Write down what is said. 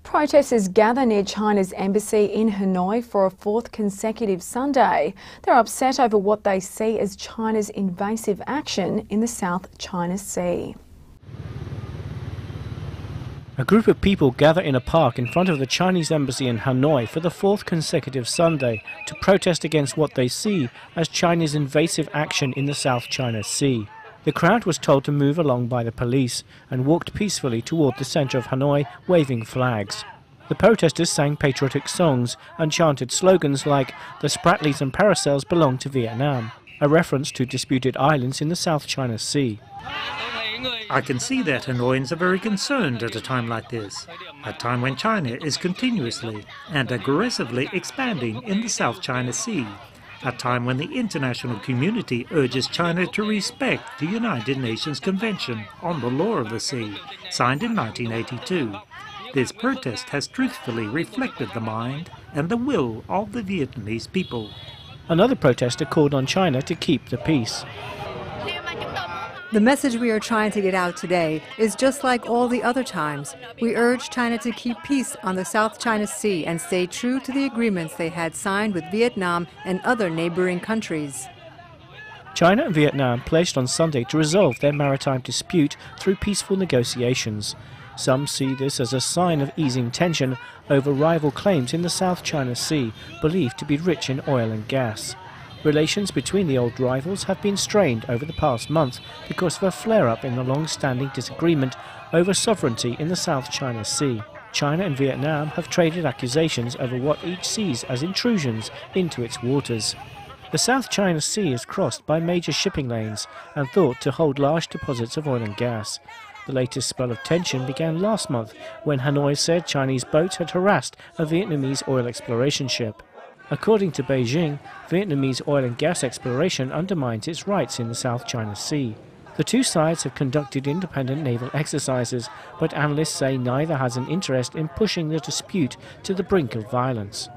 Protesters gather near China's embassy in Hanoi for a fourth consecutive Sunday. They're upset over what they see as China's invasive action in the South China Sea. A group of people gather in a park in front of the Chinese embassy in Hanoi for the fourth consecutive Sunday to protest against what they see as China's invasive action in the South China Sea. The crowd was told to move along by the police and walked peacefully toward the centre of Hanoi, waving flags. The protesters sang patriotic songs and chanted slogans like "The Spratlys and Paracels belong to Vietnam," a reference to disputed islands in the South China Sea. I can see that Hanoians are very concerned at a time like this, a time when China is continuously and aggressively expanding in the South China Sea, a time when the international community urges China to respect the United Nations Convention on the Law of the Sea, signed in 1982. This protest has truthfully reflected the mind and the will of the Vietnamese people. Another protester called on China to keep the peace. The message we are trying to get out today is just like all the other times. We urge China to keep peace on the South China Sea and stay true to the agreements they had signed with Vietnam and other neighboring countries. China and Vietnam pledged on Sunday to resolve their maritime dispute through peaceful negotiations. Some see this as a sign of easing tension over rival claims in the South China Sea, believed to be rich in oil and gas. Relations between the old rivals have been strained over the past month because of a flare-up in the long-standing disagreement over sovereignty in the South China Sea. China and Vietnam have traded accusations over what each sees as intrusions into its waters. The South China Sea is crossed by major shipping lanes and thought to hold large deposits of oil and gas. The latest spell of tension began last month when Hanoi said Chinese boats had harassed a Vietnamese oil exploration ship. According to Beijing, Vietnamese oil and gas exploration undermines its rights in the South China Sea. The two sides have conducted independent naval exercises, but analysts say neither has an interest in pushing the dispute to the brink of violence.